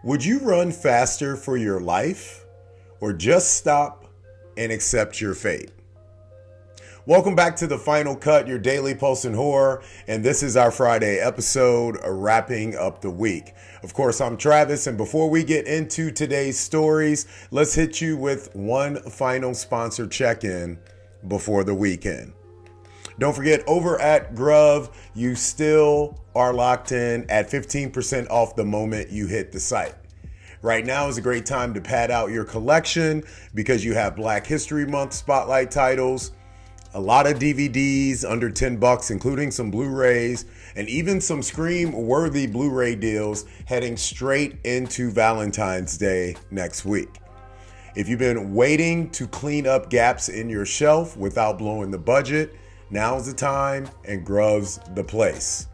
Would you run faster for your life or just stop and accept your fate? Welcome back to The Final Cut, your daily pulse in horror, and this is our Friday episode wrapping up the week. Of course, I'm Travis, and before we get into today's stories, let's hit you with one final sponsor check-in before the weekend. Don't forget, over at Grove, you still are locked in at 15% off the moment you hit the site. Right now is a great time to pad out your collection because you have Black History Month spotlight titles, a lot of DVDs under $10, including some Blu-rays, and even some Scream-worthy Blu-ray deals heading straight into Valentine's Day next week. If you've been waiting to clean up gaps in your shelf without blowing the budget, now's the time, and Grove's the place.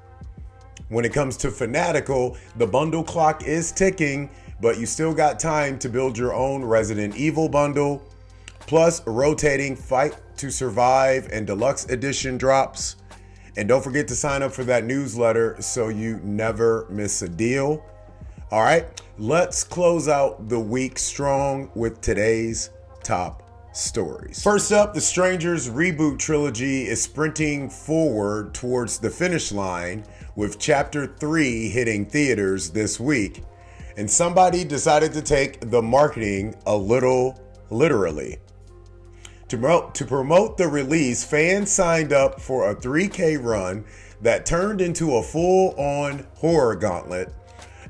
When it comes to Fanatical, the bundle clock is ticking, but you still got time to build your own Resident Evil bundle, plus rotating Fight to Survive and Deluxe Edition drops. And don't forget to sign up for that newsletter so you never miss a deal. All right, let's close out the week strong with today's top stories. First up, the Strangers reboot trilogy is sprinting forward towards the finish line with Chapter 3 hitting theaters this week. And somebody decided to take the marketing a little literally. To promote the release, fans signed up for a 3K run that turned into a full-on horror gauntlet.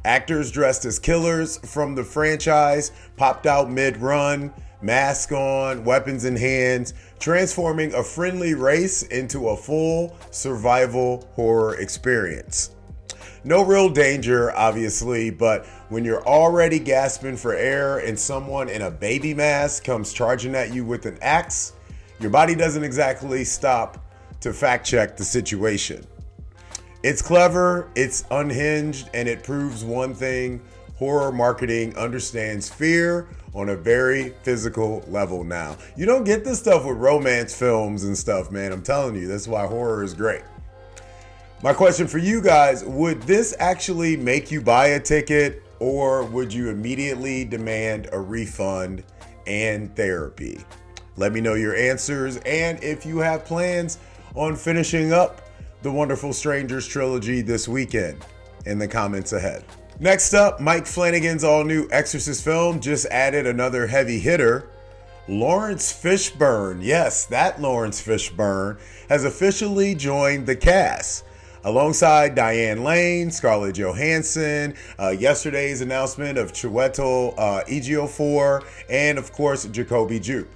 Actors dressed as killers from the franchise popped out mid-run, mask on, weapons in hands, transforming a friendly race into a full survival horror experience. No real danger, obviously, but when you're already gasping for air and someone in a baby mask comes charging at you with an axe, your body doesn't exactly stop to fact check the situation. It's clever, it's unhinged, and it proves one thing: horror marketing understands fear on a very physical level now. You don't get this stuff with romance films and stuff, man. I'm telling you, that's why horror is great. My question for you guys, would this actually make you buy a ticket, or would you immediately demand a refund and therapy? Let me know your answers, and if you have plans on finishing up the Wonderful Strangers trilogy this weekend in the comments ahead. Next up, Mike Flanagan's all-new Exorcist film just added another heavy hitter. Laurence Fishburne, yes, that Laurence Fishburne, has officially joined the cast, alongside Diane Lane, Scarlett Johansson, yesterday's announcement of Chiwetel Ejiofor, and of course, Jacoby Jupe,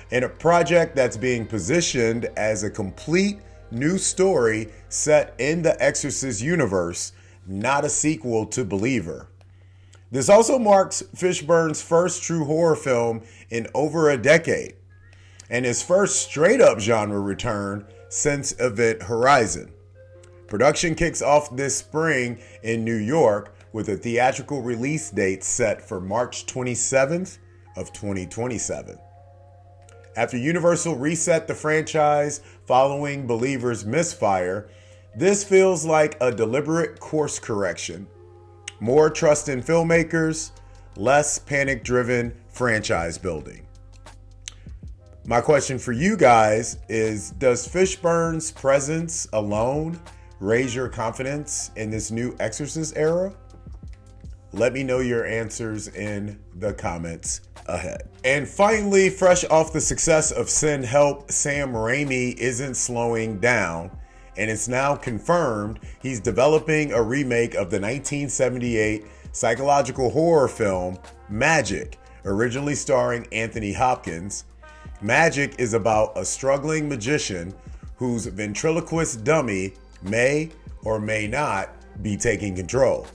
in a project that's being positioned as a complete new story set in the Exorcist universe, not a sequel to Believer. This also marks Fishburne's first true horror film in over a decade, and his first straight-up genre return since Event Horizon. Production kicks off this spring in New York with a theatrical release date set for March 27th of 2027. After Universal reset the franchise following Believer's misfire, this feels like a deliberate course correction. More trust in filmmakers, less panic-driven franchise building. My question for you guys is, does Fishburne's presence alone raise your confidence in this new Exorcist era? Let me know your answers in the comments ahead. And finally, fresh off the success of Send Help, Sam Raimi isn't slowing down, and it's now confirmed he's developing a remake of the 1978 psychological horror film Magic, originally starring Anthony Hopkins. Magic is about a struggling magician whose ventriloquist dummy may or may not be taking control.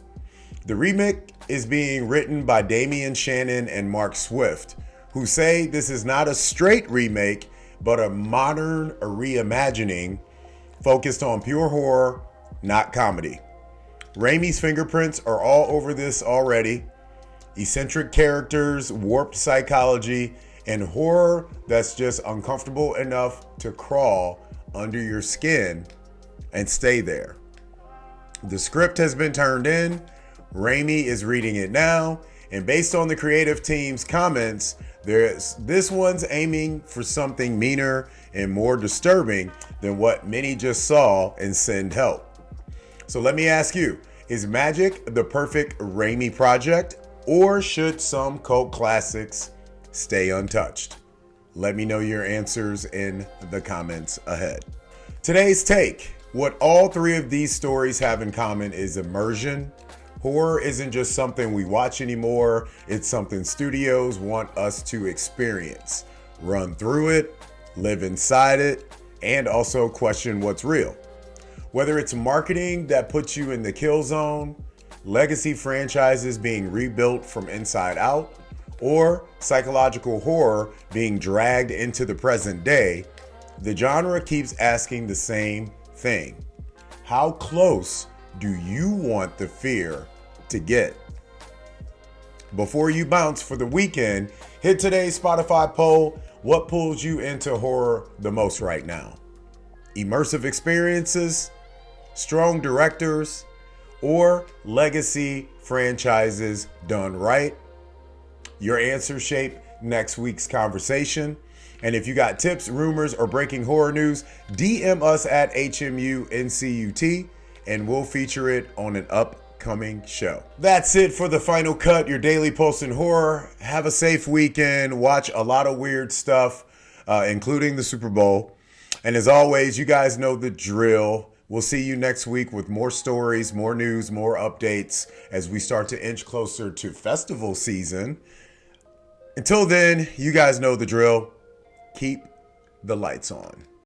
The remake is being written by Damian Shannon and Mark Swift, who say this is not a straight remake, but a modern reimagining focused on pure horror, not comedy. Raimi's fingerprints are all over this already. Eccentric characters, warped psychology, and horror that's just uncomfortable enough to crawl under your skin and stay there. The script has been turned in. Raimi is reading it now, and based on the creative team's comments, this one's aiming for something meaner and more disturbing than what many just saw and send help. So let me ask you, is Magic the perfect Raimi project, or should some cult classics stay untouched? Let me know your answers in the comments ahead. Today's take. What all three of these stories have in common is immersion. Horror isn't just something we watch anymore. It's something studios want us to experience, run through it, live inside it, and also question what's real. Whether it's marketing that puts you in the kill zone, legacy franchises being rebuilt from inside out, or psychological horror being dragged into the present day, the genre keeps asking the same thing. How close do you want the fear to get? Before you bounce for the weekend, hit today's Spotify poll. What pulls you into horror the most right now? Immersive experiences, strong directors, or legacy franchises done right? Your answers shape next week's conversation. And if you got tips, rumors, or breaking horror news, DM us at HMUNCUT and we'll feature it on an upcoming show. That's it for the final cut, your daily post in horror. Have a safe weekend. Watch a lot of weird stuff, including the Super Bowl. And as always, you guys know the drill. We'll see you next week with more stories, more news, more updates as we start to inch closer to festival season. Until then, you guys know the drill. Keep the lights on.